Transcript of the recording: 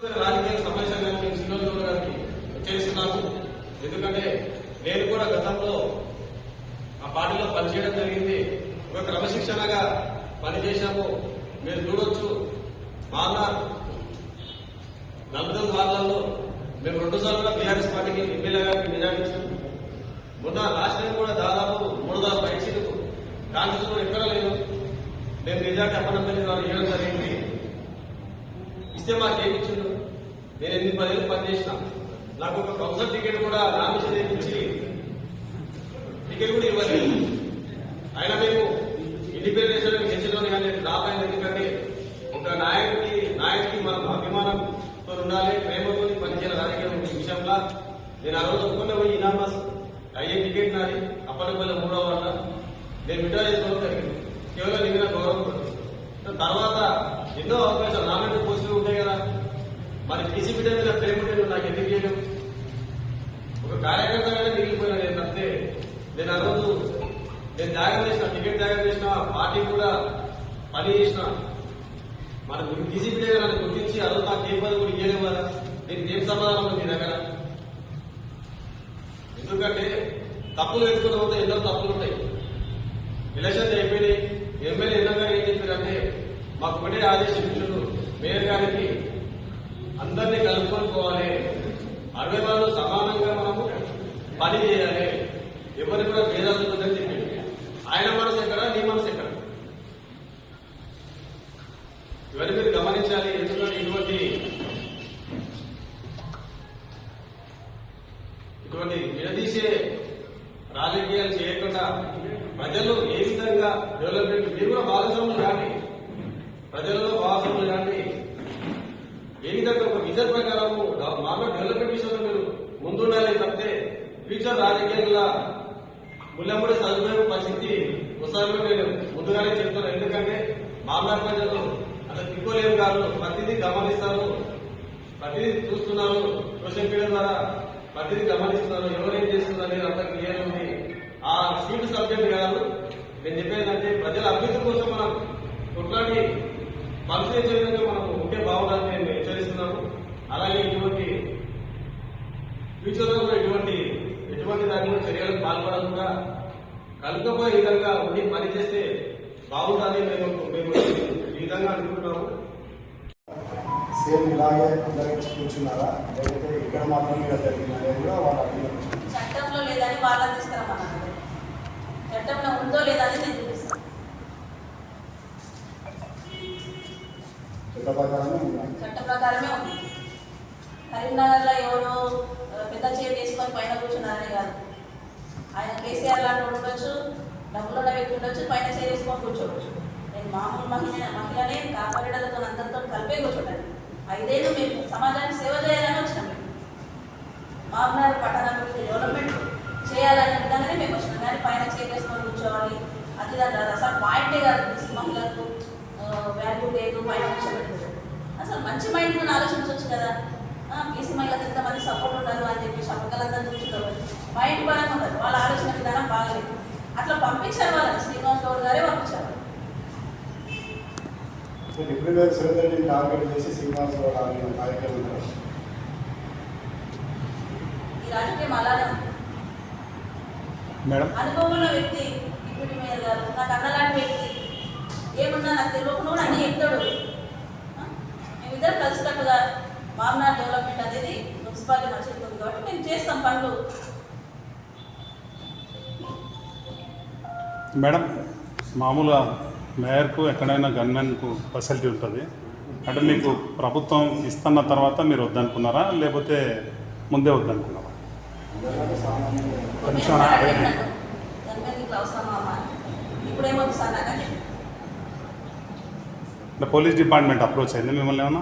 రాజకీయ సమావేశంగా నేను శ్రీనివాసరావు గారికి చేస్తున్నాను. ఎందుకంటే నేను కూడా గతంలో ఆ పార్టీలో పనిచేయడం జరిగింది. ఒక క్రమశిక్షణగా పనిచేశాము. మీరు చూడొచ్చు, మా 49 వార్డులలో మేము 2 సార్లు బీఆర్ఎస్ పార్టీకి ఎమ్మెల్యే గారికి మెజార్టీ ఇచ్చాము. మొన్న లాస్ట్ టైం కూడా దాదాపు 3,000 బయట సీట్లు కాంగ్రెస్ కూడా ఎక్కడ లేదు. నేను మెజార్టీ అప్పనపల్లి ద్వారా ఇవ్వడం జరిగింది. ఇస్తే మాకు ఏమిచ్చిండు? నేను 8-10 ఏళ్ళు పనిచేసిన. నాకు ఒక కౌన్సిల్ టికెట్ కూడా నామినేషన్ చేయించి టికెట్ కూడా ఇవ్వలేదు. అయినా మేము ఇండిపెండెన్స్ గెలిచిన కానీ డ్రాప్ అయింది. ఎందుకంటే ఒక నాయకుడికి మనం అభిమానంతో ఉండాలి, ప్రేమతో పనిచేయాలి. రాజకీయ విషయంలో నేను ఆ రోజు ఒప్పుకునే పోయి ఇనామస్ అయ్యే టికెట్ నాది అప్పటిపల్లి 3వ వార్డు నేను విడ్డా చేసుకోవడం జరిగింది. కేవలం మిగిలిన గౌరవం. తర్వాత ఎన్నో అవకాశాలు నామినేటెడ్ పోస్టులు ఉంటాయి కదా, మరి టీసీ బిడ్డ మీద ప్రేమ ఉంటే నాకు ఎందుకు చేయడం? ఒక కార్యకర్తగానే మిగిలిపోయినా నేను తప్పితే నేను ఆ రోజు నేను త్యాగం చేసిన, టికెట్ త్యాగం చేసిన, పార్టీ కూడా పని చేసిన. మన టీసీ బిడ్డ నన్ను గుర్తించి ఆ రోజు నాకు ఏ పని కూడా ఇయ్యలేవు కదా. దీనికి ఏం సమాధానం ఉంది మీ దగ్గర? ఎందుకంటే తప్పులు ఎత్తుకున్న పోతే ఎన్నో తప్పులు ఉంటాయి. ఎలక్షన్స్ అయిపోయినాయి. ఎమ్మెల్యే ఎన్నో ఏం చెప్పారంటే మాకు ఒకటే ఆదేశం ఇచ్చారు, మేయర్ గారికి అందరినీ కలుపుకొని పోవాలి, 60 వాళ్ళు సమానంగా మనము పని చేయాలి, ఎవరికి కూడా భేదాలు ఉందని చెప్పి. ఆయన మనసు ఎక్కడ, నీ మనసు ఎక్కడ? ఇవన్నీ మీరు గమనించాలి. ఎందుకంటే ఇటువంటి విడదీసే రాజకీయాలు చేయకుండా ప్రజలు ఏ విధంగా డెవలప్మెంట్, మీరు కూడా భాగస్వాములు కానీ, ప్రజలలో భాగస్వాములు కానీ, ఏ విధంగా ఒక విజన్ ప్రకారం మామూలు డెవలప్మెంట్ విషయంలో మీరు ముందుండాలి. తప్పితే ఫ్యూచర్ రాజకీయాల ముళ్ళంబడి సదుపాయం పరిస్థితి వస్తారని నేను ముందుగానే చెప్తున్నాను. ఎందుకంటే మామూలు ప్రజలు అసలు తిప్పులేము కాదు, ప్రతిదీ గమనిస్తారు, ప్రతిదీ చూస్తున్నారు. సోషల్ మీడియా ద్వారా ప్రతిదీ గమనిస్తున్నారు, ఎవరేం చేస్తున్నారు అనేది అంత క్లియర్ ఉంది. ఆ సీటు సబ్జెక్ట్ కాదు. నేను చెప్పేదంటే ప్రజల అభివృద్ధి కోసం మనం కొట్లాడి పరిశీలించే విధంగా మనం ఉంటే బాగుందని నేను హెచ్చరిస్తున్నాను. అలాగే ఇటువంటి ఫ్యూచర్ లో కూడా ఎటువంటి దాని కూడా చర్యలకు పాల్పడకుండా కలుపుకపోయే విధంగా ఉండి పనిచేస్తే బాగుందని మేము ఈ విధంగా అనుకుంటున్నాము. సేమ్ ఇలాగే అందరికి కూర్చున్నారా, లేకపోతే ఇక్కడ మాత్రం ఇలా జరిగిందనేది కూడా వాళ్ళ చట్టంలో లేదని వాళ్ళని తీసుకురమ్మన్నారు. చట్టంలో ఉందో లేదని నేను చూపిస్తాను. చట్ట ప్రకారమే ఉంది. కరీంనగర్లో ఎవరో పెద్ద చీర వేసుకొని పైన కూర్చున్నారనే కాదు. ఆయన కేసీఆర్ లాంటి ఉండొచ్చు, డబ్బులున్న వ్యక్తి ఉండొచ్చు, పైన చీర వేసుకొని కూర్చోవచ్చు. నేను మామూలు మహిళనే కార్పొరేటర్లతో అందరితో కలిపే కూర్చోటాను. 5 ఏళ్ళు మేము సమాజానికి సేవ చేయాలని వచ్చినాం. మేము మామూలు పట్టణాభివృద్ధి డెవలప్మెంట్ చేయాలనే విధంగానే మేము వచ్చినాం. కానీ పైన చీర వేసుకొని కూర్చోవాలి అది దాని అసలు పాయింటే కాదు. మహిళలకు వాల్యూ లేదు, పైన కూర్చోబెట్టదు. అసలు మంచి మైండ్తో ఆలోచించవచ్చు కదా. బీసీ మహిళలకు ఇంతమంది సపోర్ట్ ఉన్నారు అని చెప్పి పక్కలంతా చూసుకోవాలి. మైండ్ పరంగా ఉండదు, వాళ్ళ ఆలోచన విధానం బాగలేదు. అట్లా పంపించారు వాళ్ళని, శ్రీనివాస్ గౌడ్ గారే పంపించారు. ఈ రాజకీయం అలానే ఉంది. అనుభవం ఉన్న వ్యక్తి డిప్యూటీ మేయర్ గారు, నాకు అన్నలాంటి వ్యక్తి, ఏమున్నా నాకు తెలియకుండా కూడా అన్నీ చెప్తాడు. మేమిద్దరం కలిసికట్టుగా మామూలు డెవలప్మెంట్ అనేది మున్సిపాలిటీ మంచిగా ఉంది కాబట్టి మేము చేస్తాం పనులు. మేడం, మామూలుగా మేయర్కు ఎక్కడైనా గన్మెన్కు ఫెసిలిటీ ఉంటుంది అంటే మీకు ప్రభుత్వం ఇస్తున్న తర్వాత మీరు వద్దనుకున్నారా, లేకపోతే ముందే వద్దనుకున్నారా? ఇప్పుడేమో సార్ పోలీస్ డిపార్ట్మెంట్ అప్రోచ్ అయింది మిమ్మల్ని ఏమన్నా?